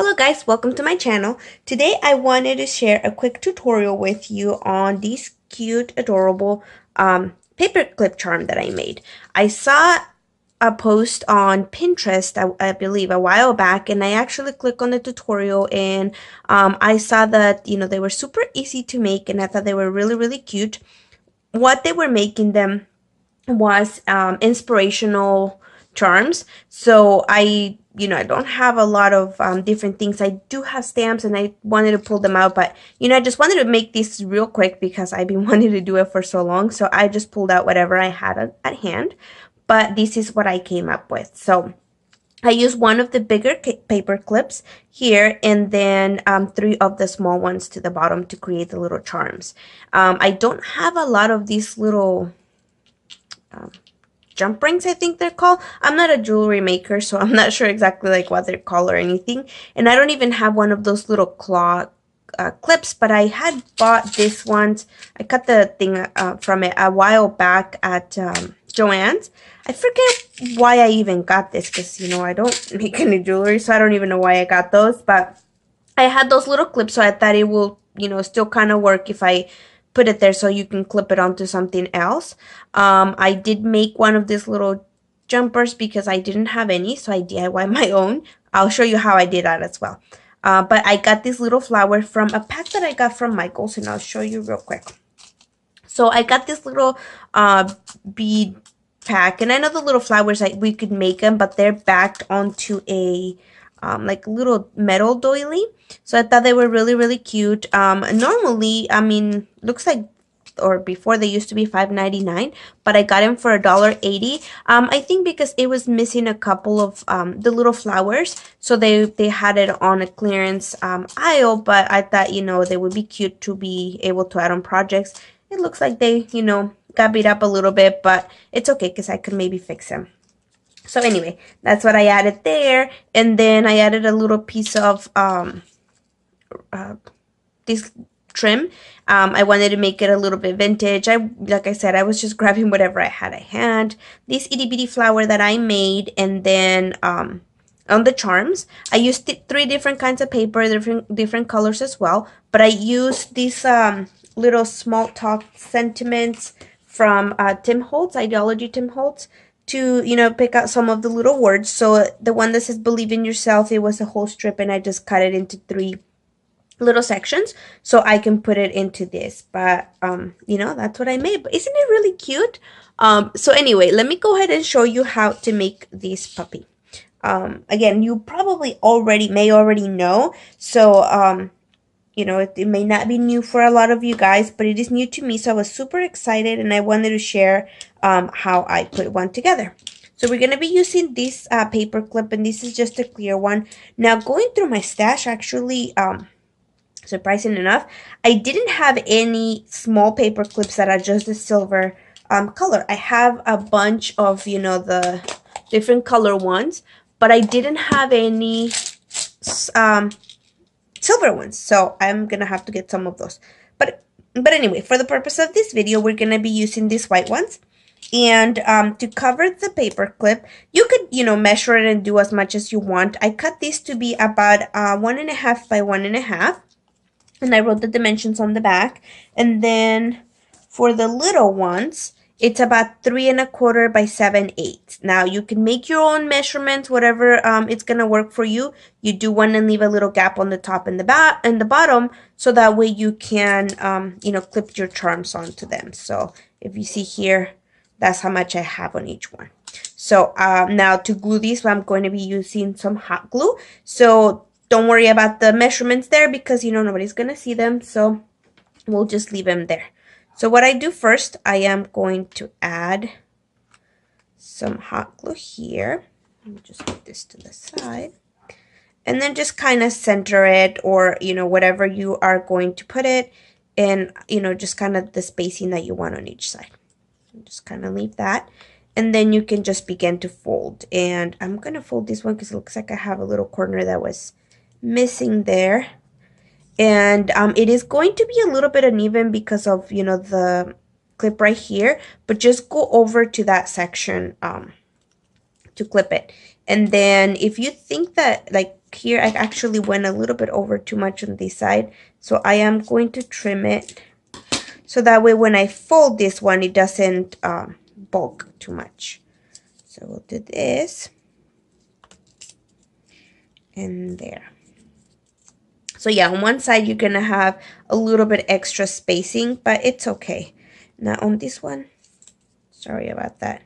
Hello guys, welcome to my channel. Today I wanted to share a quick tutorial with you on this cute, adorable paperclip charm that I made. I saw a post on Pinterest, I believe, a while back, and I actually clicked on the tutorial and I saw that, they were super easy to make and I thought they were really, really cute. What they were making them was inspirational charms. So I don't have a lot of different things. I do have stamps and I wanted to pull them out, but I just wanted to make this real quick because I've been wanting to do it for so long. So I just pulled out whatever I had at hand, but this is what I came up with. So I used one of the bigger paper clips here and then three of the small ones to the bottom to create the little charms. I don't have a lot of these little jump rings, I think they're called. I'm not a jewelry maker, so I'm not sure exactly like what they're called or anything. And I don't even have one of those little claw clips, but I had bought this ones. I cut the thing from it a while back at Joann's. I forget why I even got this because, I don't make any jewelry, so I don't even know why I got those. But I had those little clips, so I thought it will, still kind of work if I put it there so you can clip it onto something else. I did make one of these little jumpers because I didn't have any, so I DIY my own. I'll show you how I did that as well. But I got this little flower from a pack that I got from Michael's, and I'll show you real quick. So I got this little bead pack, and I know the little flowers, we could make them, but they're backed onto a like little metal doily. So I thought they were really, really cute. Normally, I mean, looks like, or before they used to be $5.99, but I got them for $1.80. I think because it was missing a couple of the little flowers, so they had it on a clearance aisle. But I thought they would be cute to be able to add on projects. It looks like they got beat up a little bit, but it's okay because I could maybe fix them. So anyway, that's what I added there. And then I added a little piece of this trim. I wanted to make it a little bit vintage. Like I said, I was just grabbing whatever I had at hand. This itty bitty flower that I made, and then on the charms, I used three different kinds of paper, different colors as well. But I used these little small talk sentiments from Tim Holtz, Ideology Tim Holtz, to pick out some of the little words. So the one that says believe in yourself, it was a whole strip, and I just cut it into three little sections so I can put it into this. But that's what I made. But isn't it really cute? So anyway, let me go ahead and show you how to make this puppy. Again, you probably may already know, so it may not be new for a lot of you guys, but it is new to me. So I was super excited and I wanted to share how I put one together. So we're going to be using this paper clip, and this is just a clear one. Now, going through my stash, actually, surprising enough, I didn't have any small paper clips that are just the silver color. I have a bunch of, the different color ones, but I didn't have any silver ones, so I'm gonna have to get some of those. But anyway, for the purpose of this video, we're gonna be using these white ones. And to cover the paper clip, you could measure it and do as much as you want. I cut this to be about 1.5 by 1.5, and I wrote the dimensions on the back. And then for the little ones, it's about 3.25 by 7/8. Now you can make your own measurements, whatever it's gonna work for you. You do want to leave a little gap on the top and the bottom, so that way you can clip your charms onto them. So if you see here, that's how much I have on each one. So now to glue these, I'm going to be using some hot glue. So don't worry about the measurements there because nobody's gonna see them. So we'll just leave them there. So what I do first, I am going to add some hot glue here. Let me just put this to the side. And then just kind of center it, or, whatever you are going to put it, and, just kind of the spacing that you want on each side. Just kind of leave that. And then you can just begin to fold. And I'm going to fold this one because it looks like I have a little corner that was missing there. And it is going to be a little bit uneven because of, the clip right here, but just go over to that section to clip it. And then if you think that, like, here I actually went a little bit over too much on this side, so I am going to trim it so that way when I fold this one it doesn't bulk too much. So we'll do this and there. So yeah, on one side you're gonna have a little bit extra spacing, but it's okay. Now on this one, sorry about that,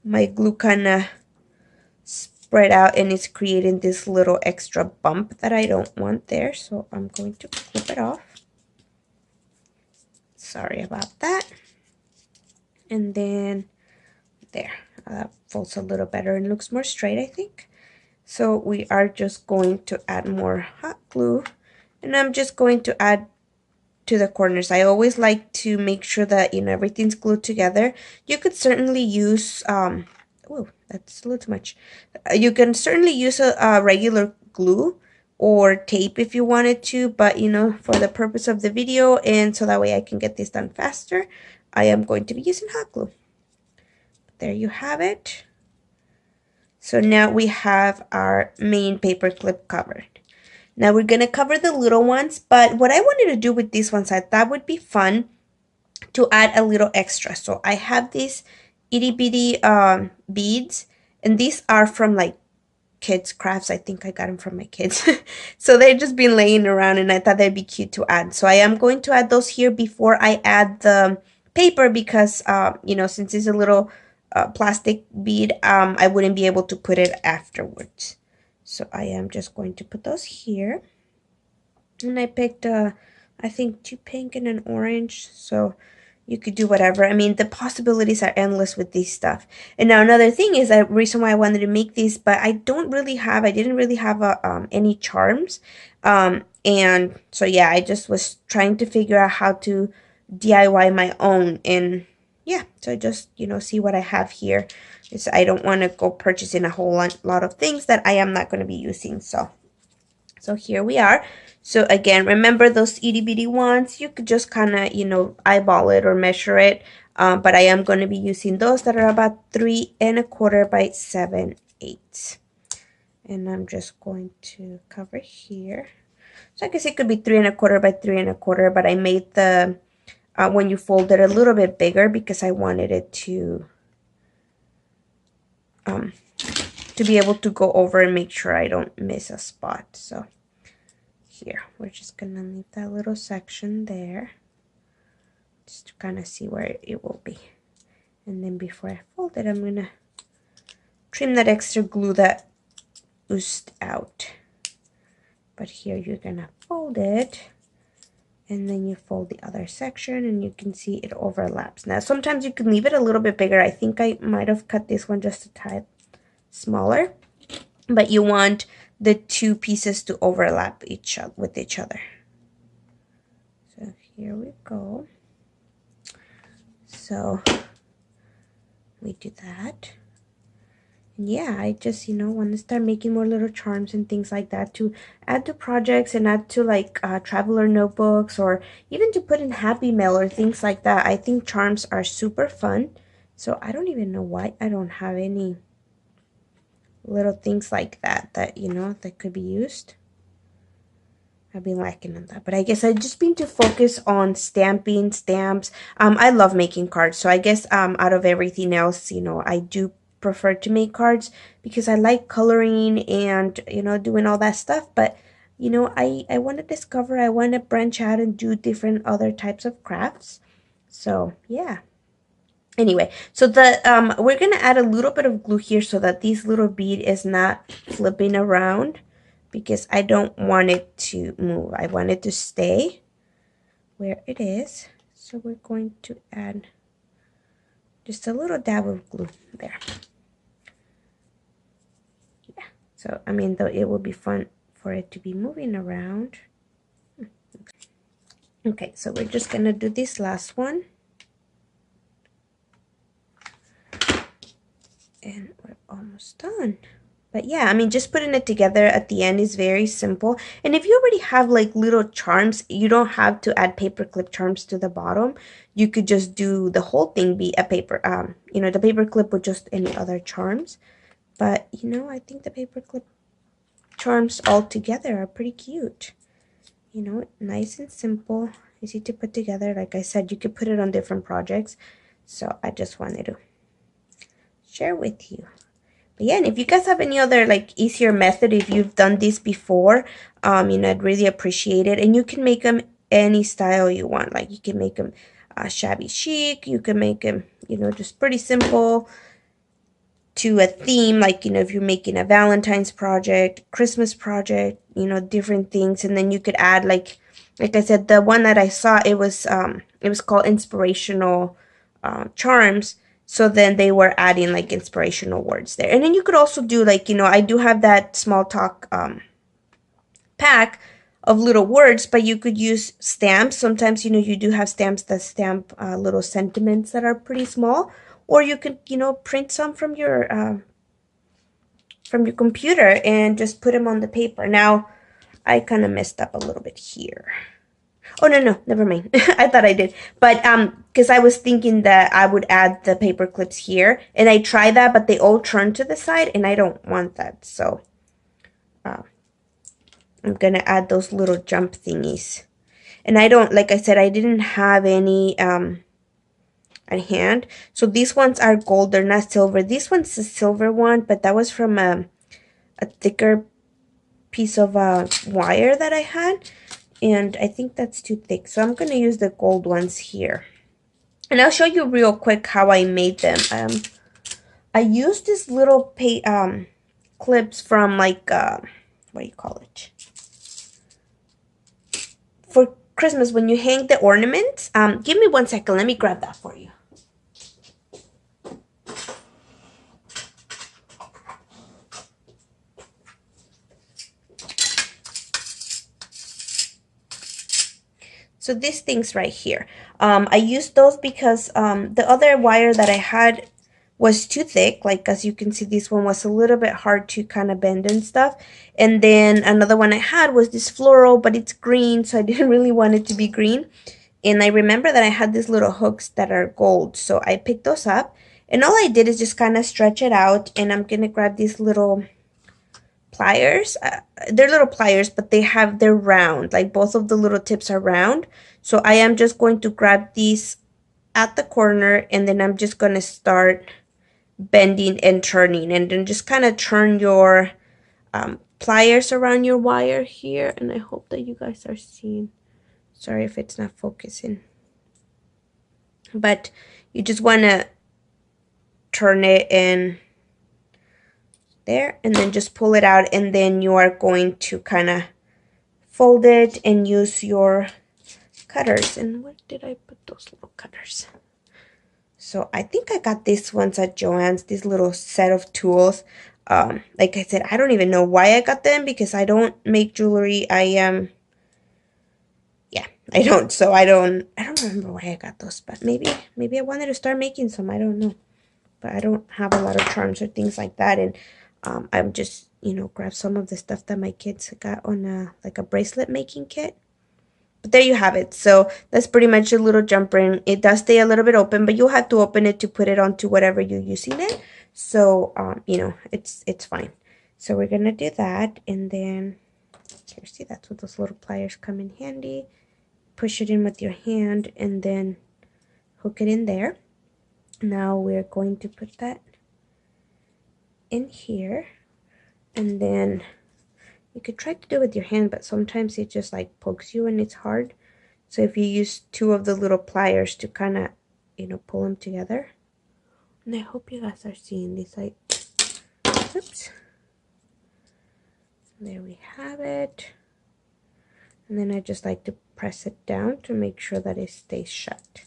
my glue kind of spread out and it's creating this little extra bump that I don't want there, so I'm going to clip it off. Sorry about that. And then there, that folds a little better and looks more straight, I think. So we are just going to add more hot glue, and I'm just going to add to the corners. I always like to make sure that, you know, everything's glued together. You could certainly use oh, that's a little too much. You can certainly use a regular glue or tape if you wanted to, but you know, for the purpose of the video and so that way I can get this done faster, I am going to be using hot glue. There you have it. So now we have our main paper clip covered. Now we're gonna cover the little ones, but what I wanted to do with these ones, I thought would be fun to add a little extra. So I have these itty bitty beads, and these are from like kids crafts. I think I got them from my kids. So they've just been laying around and I thought they'd be cute to add. So I am going to add those here before I add the paper because you know, since it's a little plastic bead, I wouldn't be able to put it afterwards. So I am just going to put those here. And I picked I think 2 pink and an orange, so you could do whatever. I mean, the possibilities are endless with this stuff. And now another thing is the reason why I wanted to make these, but I didn't really have any charms. And so yeah, I just was trying to figure out how to DIY my own, and yeah, so just, you know, see what I have here. I don't want to go purchasing a whole lot of things that I am not going to be using. So here we are. So again, remember those itty bitty ones, you could just kind of, you know, eyeball it or measure it. But I am going to be using those that are about 3 1/4 by 7/8. And I'm just going to cover here. So I guess it could be 3 1/4 by 3 1/4, but I made the, when you fold it, a little bit bigger because I wanted it to be able to go over and make sure I don't miss a spot. So here, we're just gonna leave that little section there just to kind of see where it will be. And then before I fold it, I'm gonna trim that extra glue that oozed out. But here you're gonna fold it, and then you fold the other section, and you can see it overlaps. Now sometimes you can leave it a little bit bigger. I think I might have cut this one just a tad smaller, but you want the 2 pieces to overlap with each other. So here we go. So we do that. And yeah, I just, you know, want to start making more little charms and things like that to add to projects and add to like traveler notebooks, or even to put in Happy Mail or things like that. I think charms are super fun. So I don't even know why I don't have any little things like that, you know, that could be used. I've been lacking on that, but I guess I've just been to focus on stamping, stamps. I love making cards, so I guess out of everything else, you know, I do prefer to make cards because I like coloring and, you know, doing all that stuff. But you know, I want to discover, I want to branch out and do different other types of crafts. So yeah. Anyway, so we're gonna add a little bit of glue here so that this little bead is not flipping around, because I don't want it to move. I want it to stay where it is. So we're going to add just a little dab of glue there. Yeah, so I mean, though it will be fun for it to be moving around. Okay, so we're just gonna do this last one. And we're almost done. But yeah, I mean, just putting it together at the end is very simple. And if you already have like little charms, you don't have to add paperclip charms to the bottom. You could just do the whole thing be a paper, you know, the paperclip with just any other charms. But you know, I think the paperclip charms all together are pretty cute. You know, nice and simple, easy to put together. Like I said, you could put it on different projects. So I just wanted to share with you. But yeah, and if you guys have any other like easier method, if you've done this before, you know, I'd really appreciate it. And you can make them any style you want. Like you can make them shabby chic. You can make them, you know, just pretty simple to a theme. Like, you know, if you're making a Valentine's project, Christmas project, you know, different things. And then you could add like I said, the one that I saw, it was called Inspirational Charms. So then they were adding like inspirational words there. And then you could also do like, you know, I do have that small talk pack of little words, but you could use stamps. Sometimes, you know, you do have stamps that stamp little sentiments that are pretty small. Or you could, you know, print some from your computer and just put them on the paper. Now, I kind of messed up a little bit here. Oh, no, never mind. I thought I did. But, because I was thinking that I would add the paper clips here. And I tried that, but they all turned to the side, and I don't want that. So, I'm going to add those little jump thingies. And I don't, like I said, I didn't have any, at hand. So these ones are gold. They're not silver. This one's a silver one, but that was from a thicker piece of wire that I had. And I think that's too thick. So I'm going to use the gold ones here. And I'll show you real quick how I made them. I used this little clips from like, what do you call it? For Christmas, when you hang the ornaments. Give me 1 second. Let me grab that for you. So these things right here, I used those because the other wire that I had was too thick. Like, as you can see, this one was a little bit hard to kind of bend and stuff. And then another one I had was this floral, but it's green, so I didn't really want it to be green. And I remember that I had these little hooks that are gold, so I picked those up. And all I did is just kind of stretch it out, and I'm going to grab these little pliers. They're little pliers, but they're round. Like, both of the little tips are round. So I am just going to grab these at the corner, and then I'm just going to start bending and turning, and then just kind of turn your pliers around your wire here. And I hope that you guys are seeing. Sorry if it's not focusing, but you just want to turn it in there, and then just pull it out, and then you are going to kind of fold it and use your cutters. And where did I put those little cutters? So I think I got these ones at Joann's, this little set of tools. Like I said, I don't even know why I got them, because I don't make jewelry. Yeah, I don't. So I don't remember why I got those, but maybe I wanted to start making some. I don't know. But I don't have a lot of charms or things like that. And I'm just, you know, grab some of the stuff that my kids got on like a bracelet making kit. But there you have it. So that's pretty much a little jump ring. It does stay a little bit open, but you'll have to open it to put it onto whatever you're using it. So, you know, it's fine. So we're going to do that. And then, here, see, that's what those little pliers come in handy. Push it in with your hand and then hook it in there. Now we're going to put that in here, and then you could try to do it with your hand, but sometimes it just like pokes you and it's hard. So if you use two of the little pliers to kind of, you know, pull them together. And I hope you guys are seeing this. Like, oops. There we have it. And then I just like to press it down to make sure that it stays shut.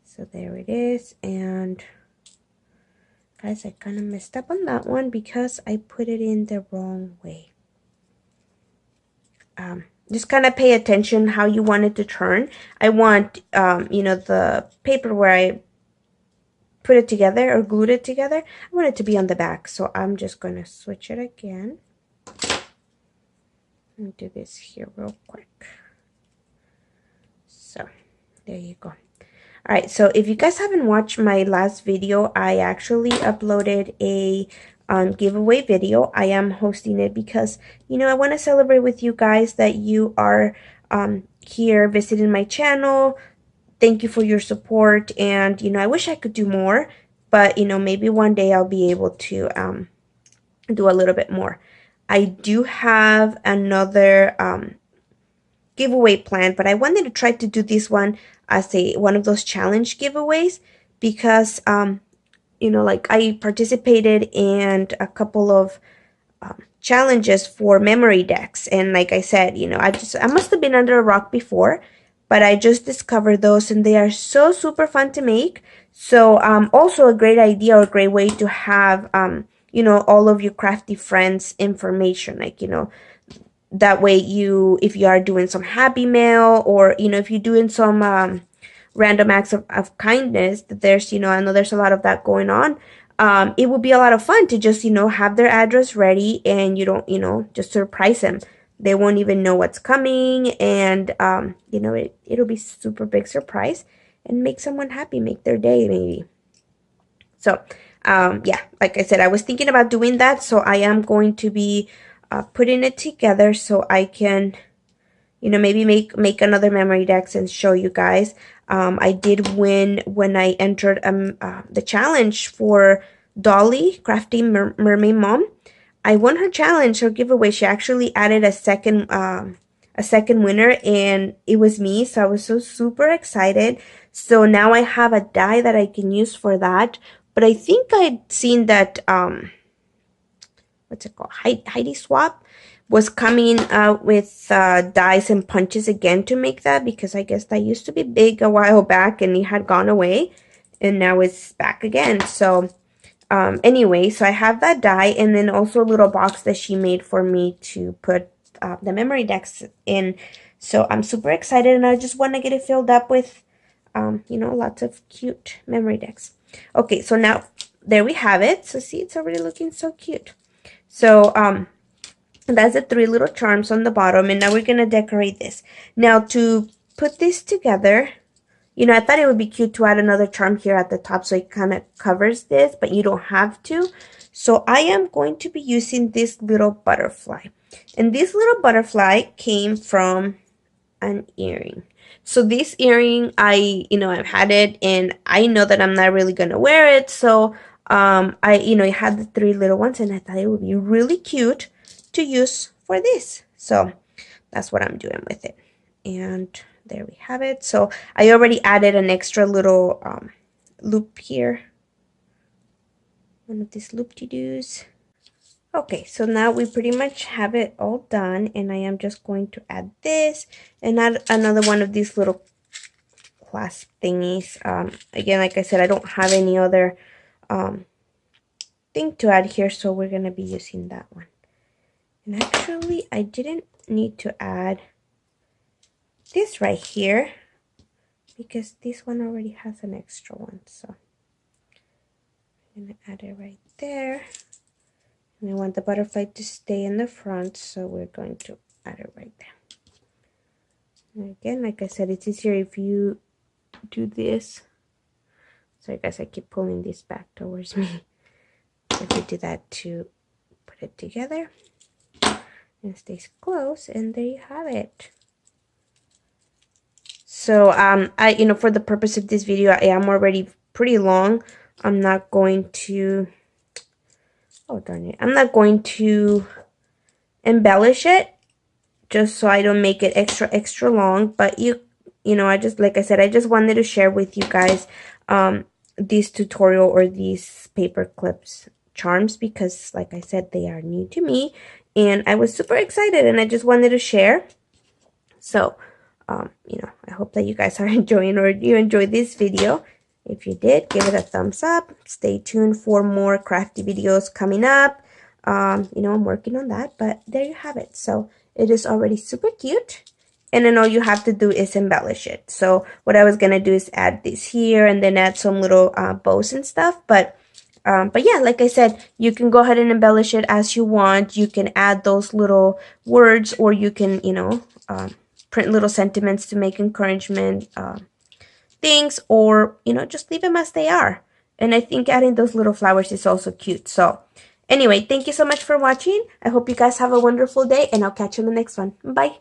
So there it is. And guys, I kind of messed up on that one because I put it in the wrong way. Just kind of pay attention how you want it to turn. I want, you know, the paper where I put it together or glued it together, I want it to be on the back. So I'm just going to switch it again. Let me do this here real quick. So there you go. Alright, so if you guys haven't watched my last video, I actually uploaded a giveaway video. I am hosting it because, you know, I want to celebrate with you guys that you are here visiting my channel. Thank you for your support, and, you know, I wish I could do more, but, you know, maybe one day I'll be able to do a little bit more. I do have another giveaway plan, but I wanted to try to do this one as one of those challenge giveaways because you know, like I participated in a couple of challenges for memory decks, and like I said, you know, I must have been under a rock before, but I just discovered those, and they are so super fun to make. So also a great idea or a great way to have you know, all of your crafty friends information, like, you know, that way you, if you are doing some happy mail, or, you know, if you're doing some random acts of kindness, that there's, you know, I know there's a lot of that going on. It would be a lot of fun to just, you know, have their address ready, and you don't, you know, just surprise them. They won't even know what's coming, and you know, it'll be super big surprise and make someone happy, make their day maybe. So yeah, like I said, I was thinking about doing that, so I am going to be putting it together so I can, you know, maybe make another memory decks and show you guys. I did win when I entered the challenge for Dolly, Crafty Mermaid Mom. I won her challenge, her giveaway. She actually added a second winner, and it was me, so I was so super excited. So now I have a die that I can use for that. But I think I'd seen that what's it called? Heidi Swap was coming out with dies and punches again to make that, because I guess that used to be big a while back and it had gone away, and now it's back again. So anyway, so I have that die, and then also a little box that she made for me to put the memory decks in. So I'm super excited, and I just want to get it filled up with you know, lots of cute memory decks. Okay, so now there we have it. So see, it's already looking so cute. So that's the 3 little charms on the bottom, and now we're gonna decorate this. Now to put this together, you know, I thought it would be cute to add another charm here at the top so it kind of covers this, but you don't have to. So I am going to be using this little butterfly, and this little butterfly came from an earring. So this earring, you know, I've had it, and I know that I'm not really gonna wear it, so you know, it had the 3 little ones, and I thought it would be really cute to use for this. So that's what I'm doing with it. And there we have it. So I already added an extra little loop here, one of these loop-de-doos. Okay, so now we pretty much have it all done, and I am just going to add this and add another one of these little clasp thingies. Again, like I said, I don't have any other thing to add here, so we're going to be using that one. And actually, I didn't need to add this right here because this one already has an extra one. So I'm going to add it right there. And I want the butterfly to stay in the front, so we're going to add it right there. And again, like I said, it's easier if you do this. So I guess I keep pulling this back towards me. If you do that to put it together, and it stays close, and there you have it. So you know, for the purpose of this video, I am already pretty long. I'm not going to, oh darn it, I'm not going to embellish it, just so I don't make it extra long. But you know, I just, like I said, I just wanted to share with you guys this tutorial or these paper clips charms, because like I said, they are new to me, and I was super excited, and I just wanted to share. So you know, I hope that you guys are enjoying, or you enjoyed this video. If you did, give it a thumbs up. Stay tuned for more crafty videos coming up. You know, I'm working on that, but there you have it. So it is already super cute, and then all you have to do is embellish it. So what I was gonna do is add this here, and then add some little bows and stuff. But yeah, like I said, you can go ahead and embellish it as you want. You can add those little words, or you can, you know, print little sentiments to make encouragement things, or, you know, just leave them as they are. And I think adding those little flowers is also cute. So Anyway, thank you so much for watching. I hope you guys have a wonderful day, and I'll catch you in the next one. Bye.